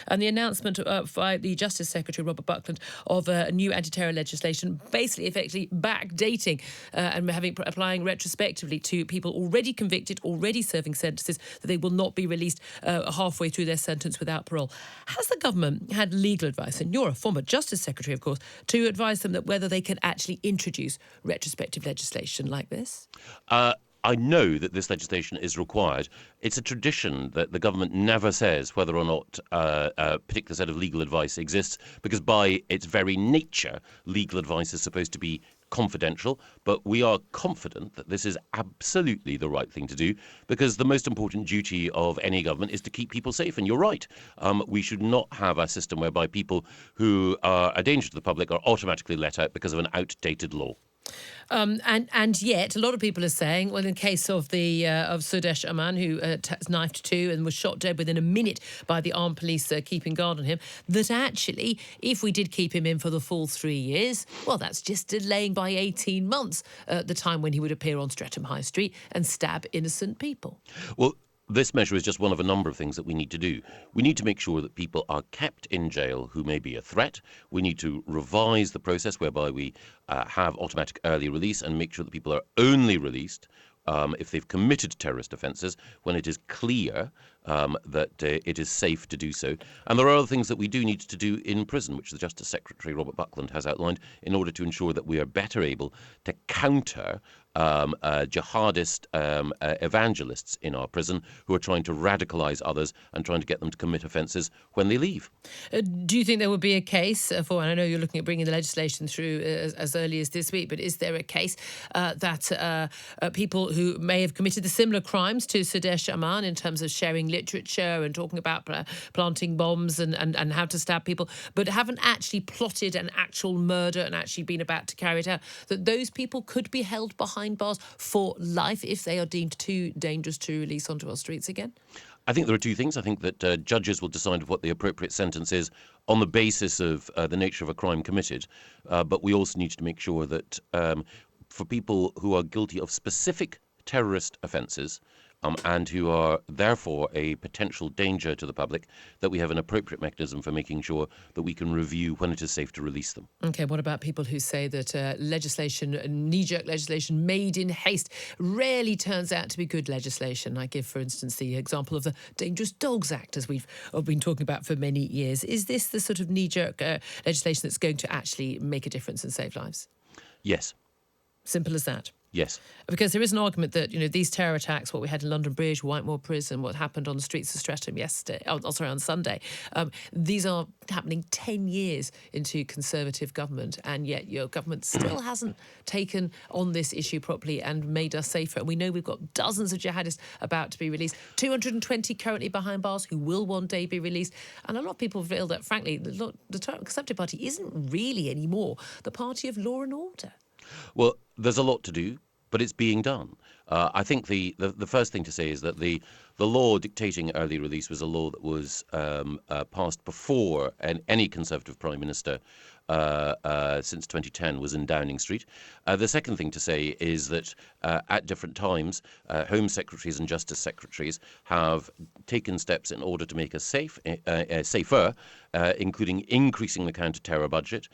And the announcement by the Justice Secretary, Robert Buckland, of new anti-terror legislation, basically effectively backdating and applying retrospectively to people already convicted, already serving sentences, that they will not be released halfway through their sentence without parole. Has the government had legal advice, and you're a former Justice Secretary, of course, to advise them that whether they can actually introduce retrospective legislation like this? I know that this legislation is required. It's a tradition that the government never says whether or not a particular set of legal advice exists, because by its very nature, legal advice is supposed to be confidential. But we are confident that this is absolutely the right thing to do, because the most important duty of any government is to keep people safe. And you're right. We should not have a system whereby people who are a danger to the public are automatically let out because of an outdated law. And yet, a lot of people are saying, well, in the case of the of Sudesh Aman, who knifed two and was shot dead within a minute by the armed police keeping guard on him, that actually, if we did keep him in for the full 3 years, well, that's just delaying by 18 months the time when he would appear on Streatham High Street and stab innocent people. Well, this measure is just one of a number of things that we need to do. We need to make sure that people are kept in jail who may be a threat. We need to revise the process whereby we have automatic early release and make sure that people are only released if they've committed terrorist offences, when it is clear that it is safe to do so. And there are other things that we do need to do in prison, which the Justice Secretary, Robert Buckland, has outlined, in order to ensure that we are better able to counter jihadist evangelists in our prison who are trying to radicalise others and trying to get them to commit offences when they leave. Do you think there would be a case for, and I know you're looking at bringing the legislation through as early as this week, but is there a case that people who may have committed the similar crimes to Sudesh Aman in terms of sharing literature and talking about planting bombs and how to stab people, but haven't actually plotted an actual murder and actually been about to carry it out, that those people could be held behind bars for life if they are deemed too dangerous to release onto our streets again? I think there are two things. I think that judges will decide what the appropriate sentence is on the basis of the nature of a crime committed. But we also need to make sure that for people who are guilty of specific terrorist offences and who are therefore a potential danger to the public, that we have an appropriate mechanism for making sure that we can review when it is safe to release them. OK, what about people who say that legislation, knee-jerk legislation made in haste, rarely turns out to be good legislation? I give, for instance, the example of the Dangerous Dogs Act, as we've been talking about for many years. Is this the sort of knee-jerk legislation that's going to actually make a difference and save lives? Yes. Simple as that? Yes. Because there is an argument that, these terror attacks, what we had in London Bridge, Whitemoor Prison, what happened on the streets of Streatham on Sunday, these are happening 10 years into Conservative government, and yet your government still hasn't taken on this issue properly and made us safer. And we know we've got dozens of jihadists about to be released, 220 currently behind bars who will one day be released. And a lot of people feel that, frankly, the Conservative Party isn't really anymore the party of law and order. Well, there's a lot to do, but it's being done. I think the first thing to say is that the law dictating early release was a law that was passed before any Conservative Prime Minister since 2010 was in Downing Street. The second thing to say is that at different times, Home Secretaries and Justice Secretaries have taken steps in order to make us safer, including increasing the counter-terror budget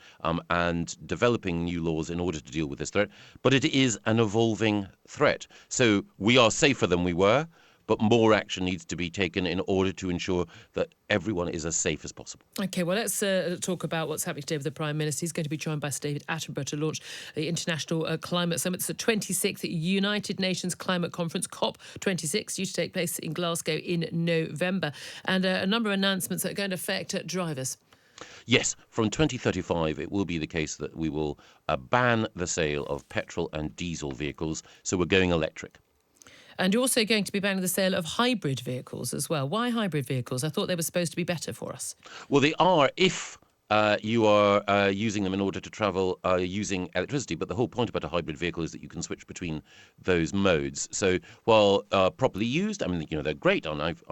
and developing new laws in order to deal with this threat. But it is an evolving threat. So we are safer than we were, but more action needs to be taken in order to ensure that everyone is as safe as possible. OK, well, let's talk about what's happening today with the Prime Minister. He's going to be joined by Sir David Attenborough to launch the International Climate Summit. It's the 26th United Nations Climate Conference, COP26, due to take place in Glasgow in November. And a number of announcements that are going to affect drivers. Yes, from 2035, it will be the case that we will ban the sale of petrol and diesel vehicles, so we're going electric. And you're also going to be banning the sale of hybrid vehicles as well. Why hybrid vehicles? I thought they were supposed to be better for us. Well, they are if you are using them in order to travel using electricity. But the whole point about a hybrid vehicle is that you can switch between those modes. So while properly used, I mean, they're great. And I've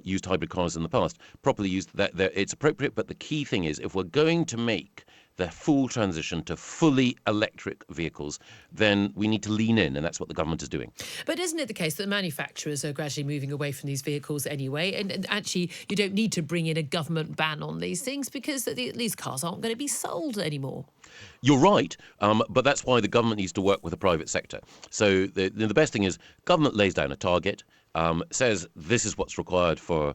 used hybrid cars in the past. Properly used, it's appropriate. But the key thing is, if we're going to make the full transition to fully electric vehicles, then we need to lean in, and that's what the government is doing. But isn't it the case that manufacturers are gradually moving away from these vehicles anyway? And actually, you don't need to bring in a government ban on these things because these cars aren't going to be sold anymore. You're right, but that's why the government needs to work with the private sector. So the best thing is government lays down a target, says this is what's required for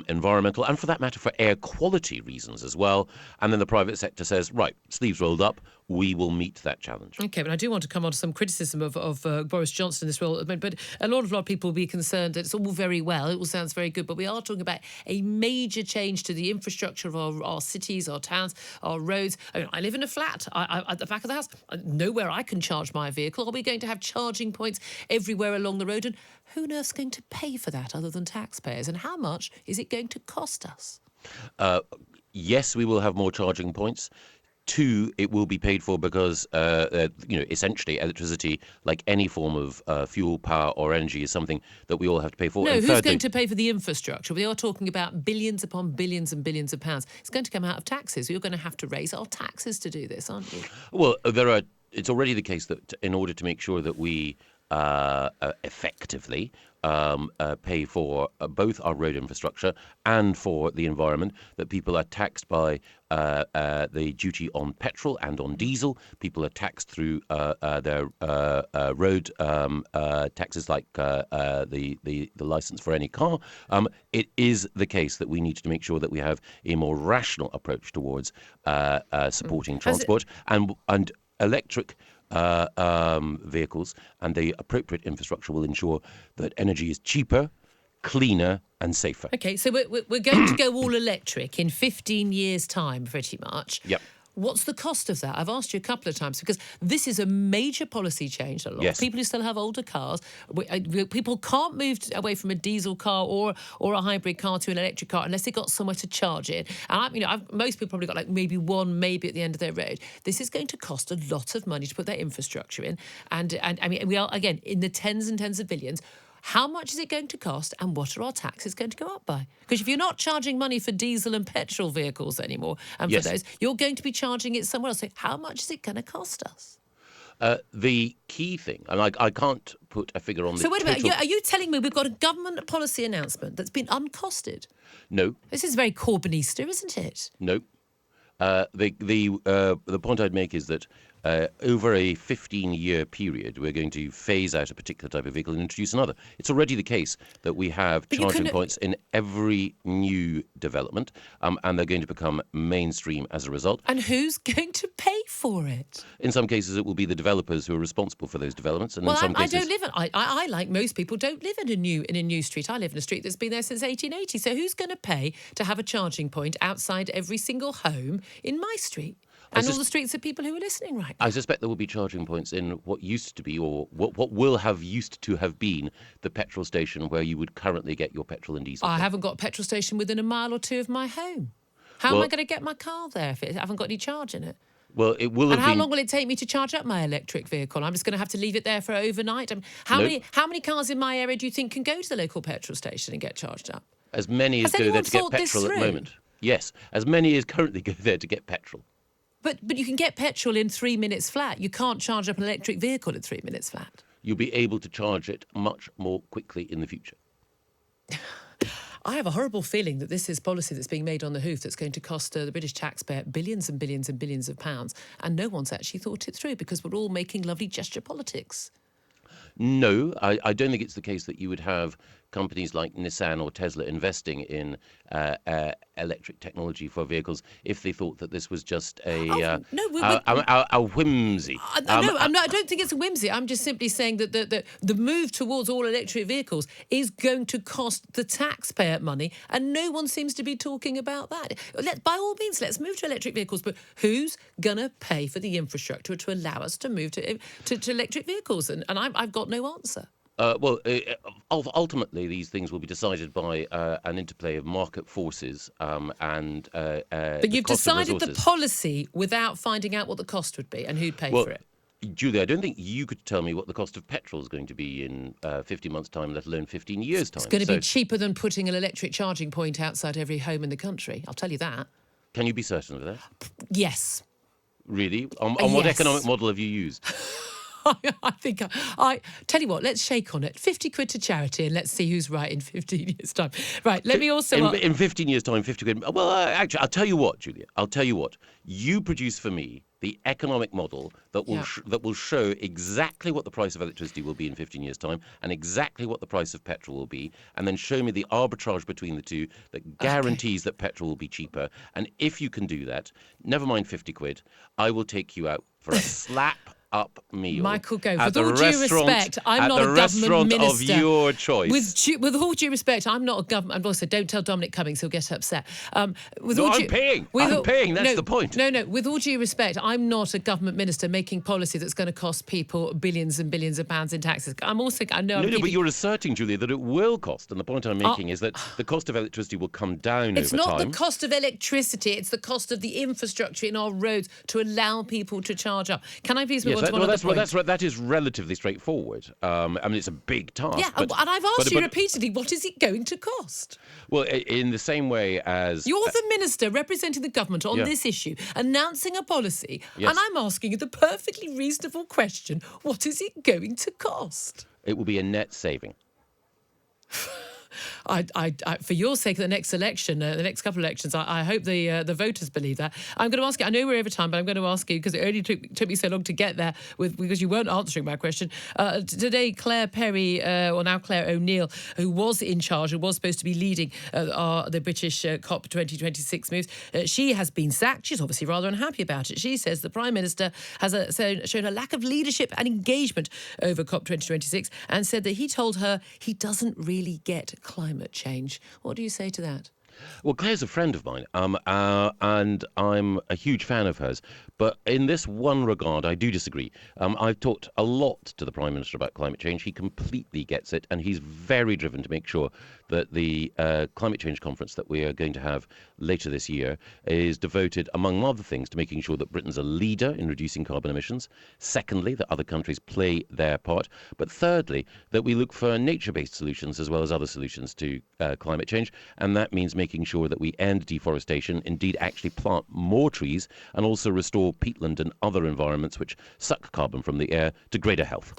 environmental and, for that matter, for air quality reasons as well. And then the private sector says, right, sleeves rolled up, we will meet that challenge. OK, but I do want to come on to some criticism of Boris Johnson in this role. But a lot of people will be concerned that it's all very well, it all sounds very good, but we are talking about a major change to the infrastructure of our cities, our towns, our roads. I mean, I live in a flat at the back of the house. Nowhere I can charge my vehicle. Are we going to have charging points everywhere along the road? And who on earth's going to pay for that other than taxpayers? And how much is it going to cost us? Yes, we will have more charging points. 2, it will be paid for because, essentially electricity, like any form of fuel, power or energy, is something that we all have to pay for. No, and who's thirdly, going to pay for the infrastructure? We are talking about billions upon billions and billions of pounds. It's going to come out of taxes. You're going to have to raise our taxes to do this, aren't you? Well, it's already the case that in order to make sure that we effectively pay for both our road infrastructure and for the environment, that people are taxed by the duty on petrol and on diesel. People are taxed through their road taxes, like the license for any car. It is the case that we need to make sure that we have a more rational approach towards supporting transport and electric vehicles, and the appropriate infrastructure will ensure that energy is cheaper, cleaner and safer. OK, so we're going to go all electric in 15 years' time, pretty much. Yep. What's the cost of that? I've asked you a couple of times because this is a major policy change. A lot of people who still have older cars, people can't move away from a diesel car or a hybrid car to an electric car unless they've got somewhere to charge it. And most people probably got like maybe one, maybe at the end of their road. This is going to cost a lot of money to put that infrastructure in, and I mean we are again in the tens and tens of billions. How much is it going to cost, and what are our taxes going to go up by? Because if you're not charging money for diesel and petrol vehicles anymore, and for those, you're going to be charging it somewhere else. So how much is it going to cost us? The key thing, and I can't put a figure on this. So wait a minute, are you telling me we've got a government policy announcement that's been uncosted? No. This is very Corbynista, isn't it? No. The point I'd make is that over a 15-year period, we're going to phase out a particular type of vehicle and introduce another. It's already the case that we have charging points in every new development, and they're going to become mainstream as a result. And who's going to pay for it? In some cases, it will be the developers who are responsible for those developments, and in some cases, I don't live in. I like most people don't live in a new street. I live in a street that's been there since 1880. So who's going to pay to have a charging point outside every single home in my street? And all the streets of people who are listening right now. I suspect there will be charging points in what used to be, or what will have used to have been, the petrol station where you would currently get your petrol and diesel. I haven't got a petrol station within a mile or two of my home. How am I going to get my car there if I haven't got any charge in it? Well, it will have been... And how long will it take me to charge up my electric vehicle? I'm just going to have to leave it there for overnight. How many cars in my area do you think can go to the local petrol station and get charged up? As many as go there to get petrol at the moment. Yes, as many as currently go there to get petrol. But you can get petrol in 3 minutes flat. You can't charge up an electric vehicle in 3 minutes flat. You'll be able to charge it much more quickly in the future. I have a horrible feeling that this is policy that's being made on the hoof that's going to cost the British taxpayer billions and billions and billions of pounds, and no one's actually thought it through because we're all making lovely gesture politics. No, I don't think it's the case that you would have companies like Nissan or Tesla investing in electric technology for vehicles if they thought that this was just a whimsy. I don't think it's a whimsy. I'm just simply saying that the move towards all electric vehicles is going to cost the taxpayer money, and no one seems to be talking about that. By all means, let's move to electric vehicles, but who's going to pay for the infrastructure to allow us to move to electric vehicles? And I've got no answer. Ultimately, these things will be decided by an interplay of market forces and. But you've decided the policy without finding out what the cost would be and who'd pay for it. Julia, I don't think you could tell me what the cost of petrol is going to be in 15 months' time, let alone 15 years' time. It's going to be cheaper than putting an electric charging point outside every home in the country. I'll tell you that. Can you be certain of that? Yes. Really? On what Yes. economic model have you used? I think I tell you what. Let's shake on it. 50 quid to charity, and let's see who's right in 15 years' time. Right. Let me also. In 15 years' time, 50 quid. Well, actually, I'll tell you what, Julia. I'll tell you what. You produce for me the economic model that will that will show exactly what the price of electricity will be in 15 years' time, and exactly what the price of petrol will be, and then show me the arbitrage between the two that guarantees that petrol will be cheaper. And if you can do that, never mind 50 quid, I will take you out for a slap up meal. Michael Gove, at with the all due respect, I'm not a government restaurant minister. of your choice. With all due respect, I'm not a government. And also, don't tell Dominic Cummings; he'll get upset. I'm paying. I'm paying. That's the point. No. With all due respect, I'm not a government minister making policy that's going to cost people billions and billions of pounds in taxes. I'm also. I know. No, but you're asserting, Julia, that it will cost, and the point I'm making is that the cost of electricity will come down over time. It's not the cost of electricity; it's the cost of the infrastructure in our roads to allow people to charge up. Can I please move on to one other point? That is relatively straightforward. I mean, it's a big task. Yeah, and I've asked you repeatedly, what is it going to cost? Well, in the same way as... You're the minister representing the government on this issue, announcing a policy, Yes. and I'm asking you the perfectly reasonable question, what is it going to cost? It will be a net saving. For your sake, the next election, the next couple of elections, I hope the voters believe that. I'm going to ask you. I know we're over time, but I'm going to ask you because it only took me so long to get there because you weren't answering my question. Today, Claire Perry, or now Claire O'Neill, who was in charge, who was supposed to be leading the British COP 2026 moves, she has been sacked. She's obviously rather unhappy about it. She says the Prime Minister has shown a lack of leadership and engagement over COP 2026 and said that he told her he doesn't really get climate change. What do you say to that? Well, Claire's a friend of mine, and I'm a huge fan of hers. But in this one regard, I do disagree. I've talked a lot to the Prime Minister about climate change. He completely gets it, and he's very driven to make sure that the climate change conference that we are going to have later this year is devoted, among other things, to making sure that Britain's a leader in reducing carbon emissions. Secondly, that other countries play their part. But thirdly, that we look for nature-based solutions as well as other solutions to climate change. And that means making sure that we end deforestation, indeed actually plant more trees, and also restore peatland and other environments which suck carbon from the air to greater health.